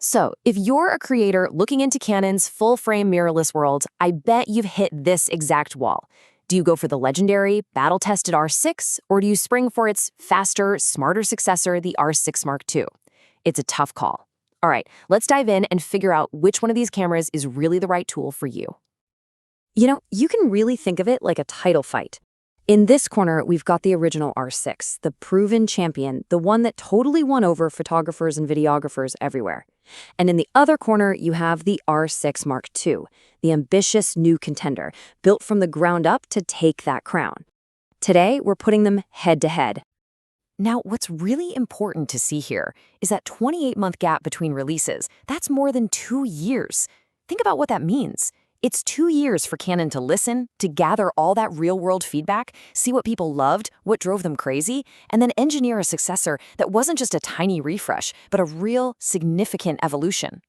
So, if you're a creator looking into Canon's full-frame mirrorless world, I bet you've hit this exact wall. Do you go for the legendary, battle-tested R6, or do you spring for its faster, smarter successor, the R6 Mark II? It's a tough call. All right, let's dive in and figure out which one of these cameras is really the right tool for you. You can really think of it like a title fight. In this corner, we've got the original R6, the proven champion, the one that totally won over photographers and videographers everywhere. And in the other corner, you have the R6 Mark II, the ambitious new contender, built from the ground up to take that crown. Today, we're putting them head to head. Now, what's really important to see here is that 28-month gap between releases. That's more than 2 years. Think about what that means. It's 2 years for Canon to listen, to gather all that real-world feedback, see what people loved, what drove them crazy, and then engineer a successor that wasn't just a tiny refresh, but a real, significant evolution.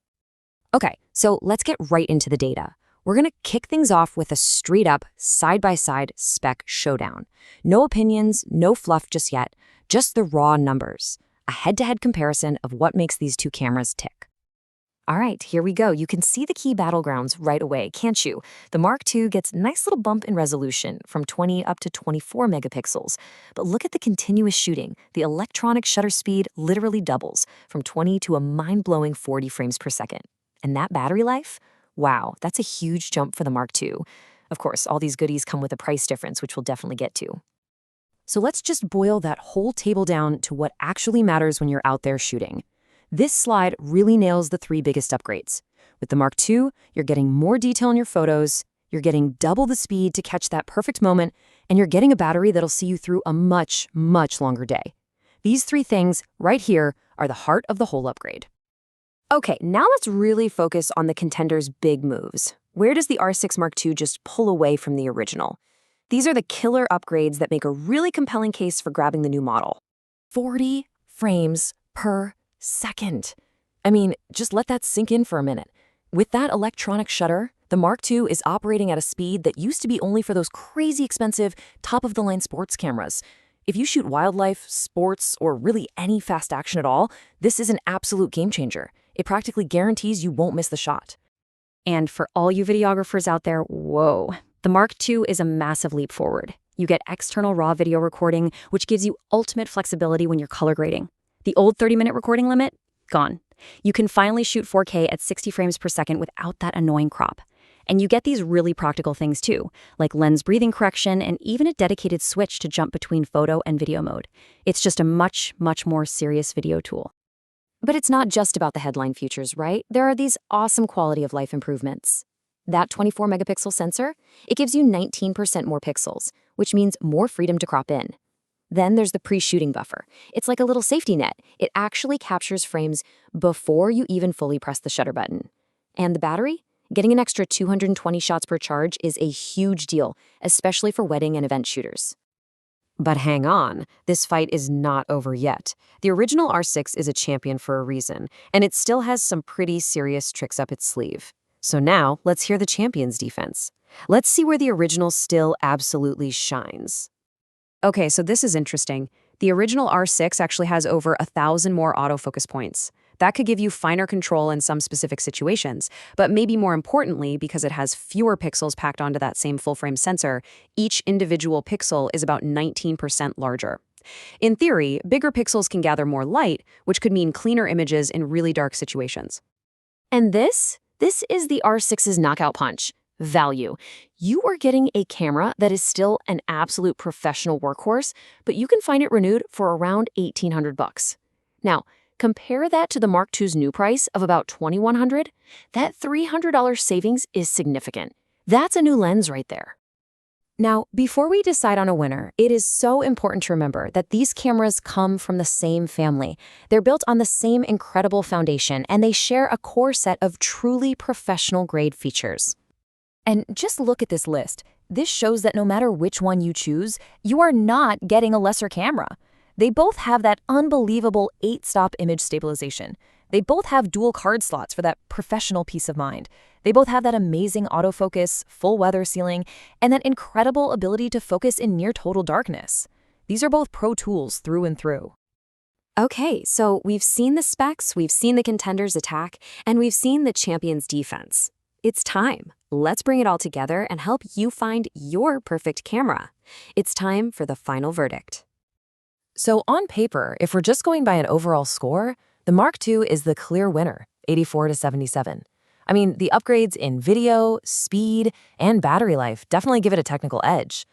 Okay, so let's get right into the data. We're going to kick things off with a straight-up, side-by-side spec showdown. No opinions, no fluff just yet, just the raw numbers. A head-to-head comparison of what makes these two cameras tick. All right, here we go. You can see the key battlegrounds right away, can't you? The Mark II gets a nice little bump in resolution from 20 up to 24 megapixels. But look at the continuous shooting. The electronic shutter speed literally doubles from 20 to a mind-blowing 40 frames per second. And that battery life? Wow, that's a huge jump for the Mark II. Of course, all these goodies come with a price difference, which we'll definitely get to. So let's just boil that whole table down to what actually matters when you're out there shooting. This slide really nails the 3 biggest upgrades. With the Mark II, you're getting more detail in your photos, you're getting double the speed to catch that perfect moment, and you're getting a battery that'll see you through a much, much longer day. These 3 things right here are the heart of the whole upgrade. Okay, now let's really focus on the contender's big moves. Where does the R6 Mark II just pull away from the original? These are the killer upgrades that make a really compelling case for grabbing the new model. 40 frames per second. I mean, just let that sink in for a minute. With that electronic shutter, the Mark II is operating at a speed that used to be only for those crazy expensive, top-of-the-line sports cameras. If you shoot wildlife, sports, or really any fast action at all, this is an absolute game changer. It practically guarantees you won't miss the shot. And for all you videographers out there, whoa, the Mark II is a massive leap forward. You get external RAW video recording, which gives you ultimate flexibility when you're color grading. The old 30-minute recording limit? Gone. You can finally shoot 4K at 60 frames per second without that annoying crop. And you get these really practical things too, like lens breathing correction and even a dedicated switch to jump between photo and video mode. It's just a much, much more serious video tool. But it's not just about the headline features, right? There are these awesome quality of life improvements. That 24-megapixel sensor, it gives you 19% more pixels, which means more freedom to crop in. Then there's the pre-shooting buffer. It's like a little safety net. It actually captures frames before you even fully press the shutter button. And the battery? Getting an extra 220 shots per charge is a huge deal, especially for wedding and event shooters. But hang on, this fight is not over yet. The original R6 is a champion for a reason, and it still has some pretty serious tricks up its sleeve. So now, let's hear the champion's defense. Let's see where the original still absolutely shines. Okay, so this is interesting. The original R6 actually has over 1,000 more autofocus points. That could give you finer control in some specific situations, but maybe more importantly, because it has fewer pixels packed onto that same full-frame sensor, each individual pixel is about 19% larger. In theory, bigger pixels can gather more light, which could mean cleaner images in really dark situations. And this is the R6's knockout punch. Value. You are getting a camera that is still an absolute professional workhorse, but you can find it renewed for around $1,800. Now, compare that to the Mark II's new price of about $2,100. That $300 savings is significant. That's a new lens right there. Now, before we decide on a winner, it is so important to remember that these cameras come from the same family. They're built on the same incredible foundation, and they share a core set of truly professional-grade features. And just look at this list. This shows that no matter which one you choose, you are not getting a lesser camera. They both have that unbelievable 8-stop image stabilization. They both have dual card slots for that professional peace of mind. They both have that amazing autofocus, full weather sealing, and that incredible ability to focus in near total darkness. These are both pro tools through and through. Okay, so we've seen the specs, we've seen the contenders attack, and we've seen the champion's defense. It's time. Let's bring it all together and help you find your perfect camera. It's time for the final verdict. So on paper, if we're just going by an overall score, the Mark II is the clear winner, 84 to 77. I mean, the upgrades in video, speed, and battery life definitely give it a technical edge.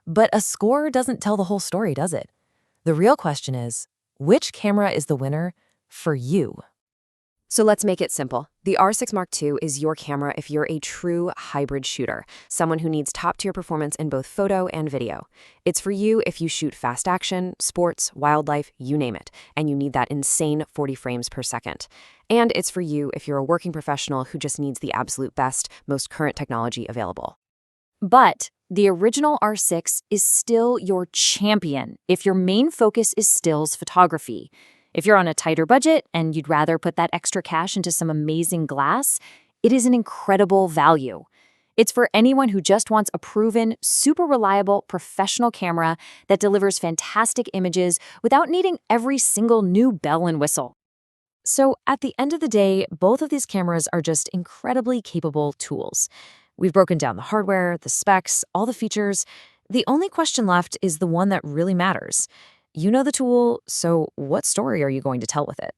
But a score doesn't tell the whole story, does it? The real question is, which camera is the winner for you? So let's make it simple. The R6 Mark II is your camera if you're a true hybrid shooter, someone who needs top-tier performance in both photo and video. It's for you if you shoot fast action, sports, wildlife, you name it, and you need that insane 40 frames per second. And it's for you if you're a working professional who just needs the absolute best, most current technology available. But the original R6 is still your champion if your main focus is stills photography. If you're on a tighter budget and you'd rather put that extra cash into some amazing glass, it is an incredible value. It's for anyone who just wants a proven, super reliable, professional camera that delivers fantastic images without needing every single new bell and whistle. So at the end of the day, both of these cameras are just incredibly capable tools. We've broken down the hardware, the specs, all the features. The only question left is the one that really matters. You know the tool, so what story are you going to tell with it?